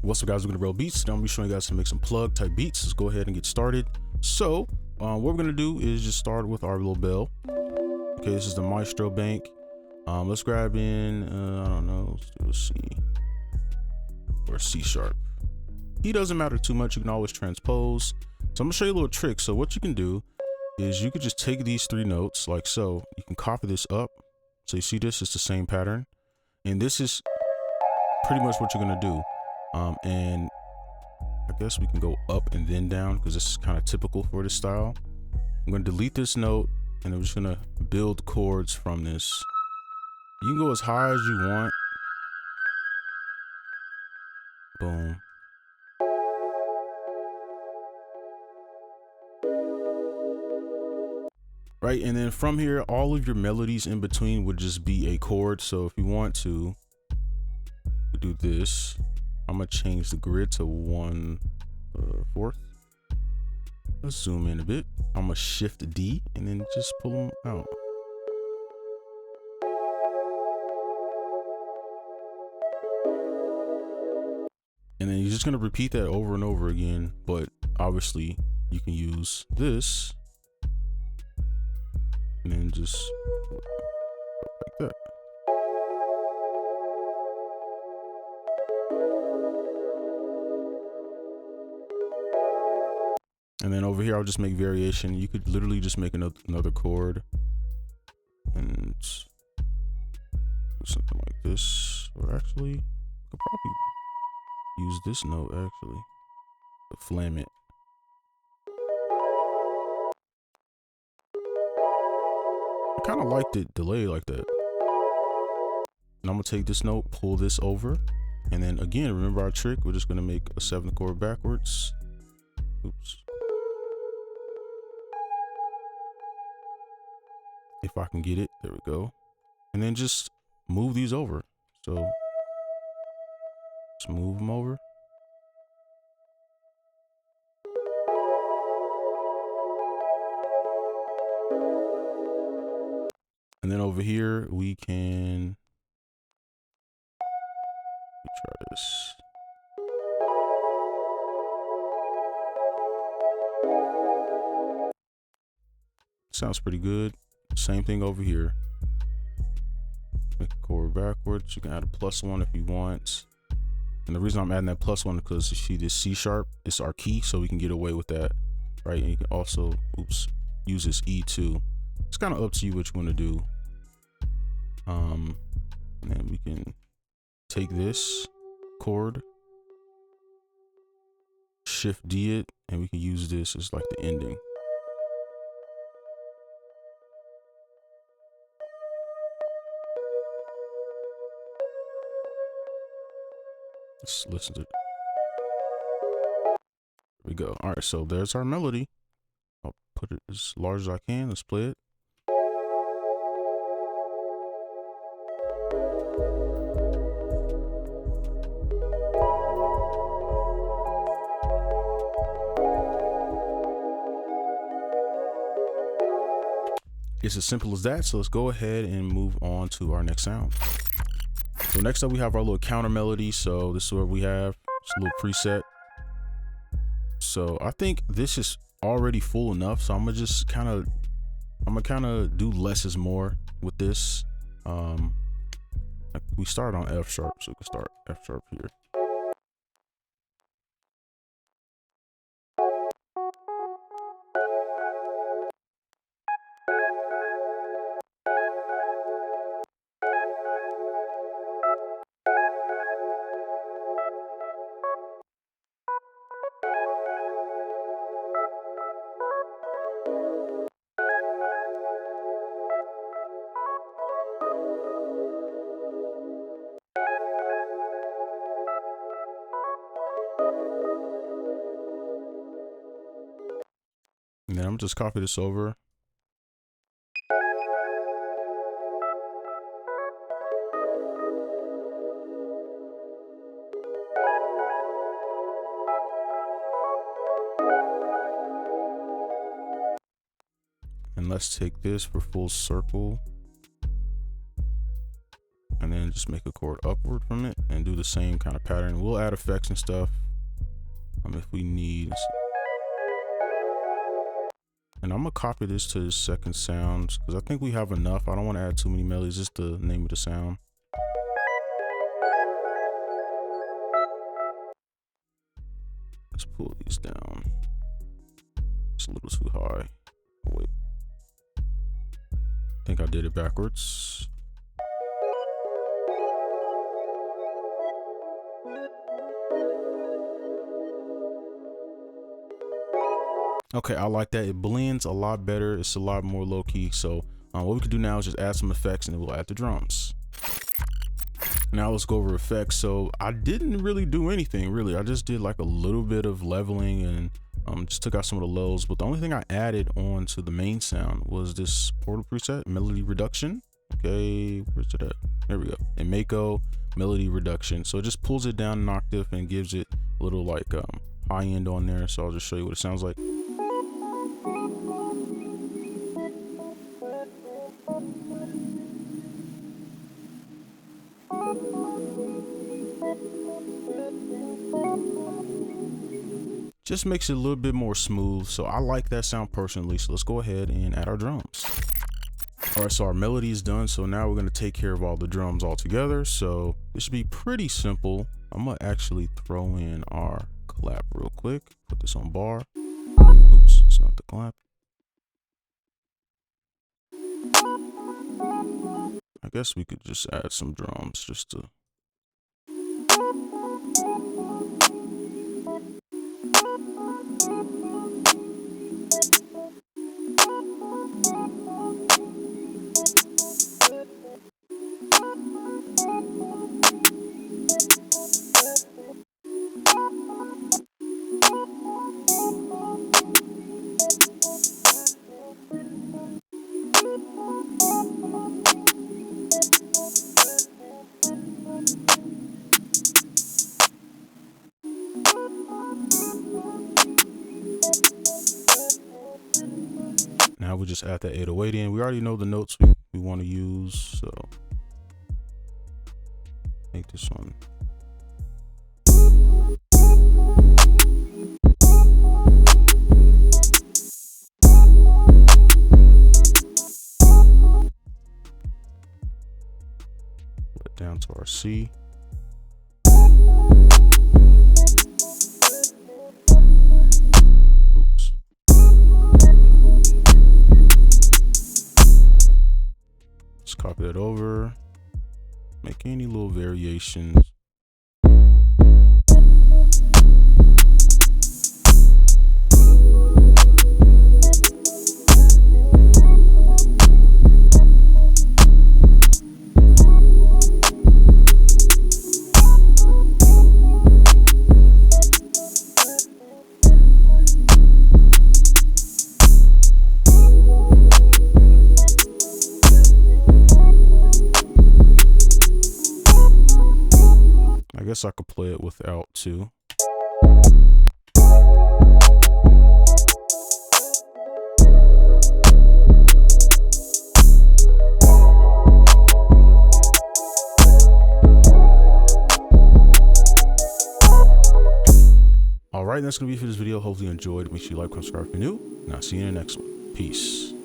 What's up, guys? We're gonna BroBeatzTV. Today I'm gonna be showing you guys how to make some plug type beats. Let's go ahead and get started. So what we're gonna do is just start with our little bell. Okay, this is the maestro bank. Let's grab in I don't know, let's do a C or C sharp. He doesn't matter too much, you can always transpose. So I'm gonna show you a little trick. So what you can do is you could just take these three notes like so. You can copy this up. So you see this is the same pattern, and this is pretty much what you're gonna do. And I guess we can go up and then down because this is kind of typical for this style. I'm going to delete this note and I'm just going to build chords from this. You can go as high as you want. Boom. Right, and then from here, all of your melodies in between would just be a chord. So if you want to do this, I'm gonna change the grid to 1/4. Let's zoom in a bit. I'm gonna shift D and then just pull them out. And then you're just gonna repeat that over and over again, but obviously you can use this and then just like that. And then over here, I'll just make variation. You could literally just make another chord and do something like this. Or actually, you could probably use this note actually, the 𝗨𝗦𝗘𝗙𝗙. I kind of like the delay like that. And I'm gonna take this note, pull this over, and then again, remember our trick, we're just gonna make a 7th chord backwards. Oops. If I can get it, there we go. And then just move these over. So just move them over. And then over here, we can try this. Sounds pretty good. Same thing over here. Make a chord backwards. You can add a +1 if you want. And the reason I'm adding that +1 is because you see this C sharp, it's our key, so we can get away with that, right? And you can also, use this E too. It's kind of up to you what you want to do. And then we can take this chord, shift D it, and we can use this as like the ending. Let's listen to it. There we go. All right, so there's our melody. I'll put it as large as I can. Let's play it. It's as simple as that. So let's go ahead and move on to our next sound. So next up we have our little counter melody. So this is what we have. It's a little preset. So I think this is already full enough. So I'm gonna just kind of do less is more with this. We start on F sharp, so we can start F sharp here. And then I'm just copy this over. And let's take this for full circle. and then just make a chord upward from it and do the same kind of pattern. We'll add effects and stuff if we need. And I'm gonna copy this to the second sounds because I think we have enough. I don't want to add too many melodies, just the name of the sound. Let's pull these down. It's a little too high. Oh, wait. I think I did it backwards. Okay, I like that. It blends a lot better. It's a lot more low key. So what we can do now is just add some effects and then we'll add the drums. Now let's go over effects. So I didn't really do anything really. I just did like a little bit of leveling and just took out some of the lows. But the only thing I added on to the main sound was this portal preset, melody reduction. Okay, where's it at? There we go. And 𝗏𝗀 melody reduction. So it just pulls it down an octave and gives it a little like high end on there. So I'll just show you what it sounds like. Just makes it a little bit more smooth. So I like that sound personally. So let's go ahead and add our drums. All right, so our melody is done. So now we're going to take care of all the drums all together. So this should be pretty simple. I'm going to actually throw in our clap real quick. Put this on bar. Oops, it's not the clap. I guess we could just add some drums just to. Now we just add that 808 in. We already know the notes we want to use, so make this one. Put it down to our C. Copy that over, make any little variations. I guess I could play it without too. All right, that's gonna be it for this video. Hopefully you enjoyed. Make sure you like, subscribe if you're new, and I'll see you in the next one. Peace.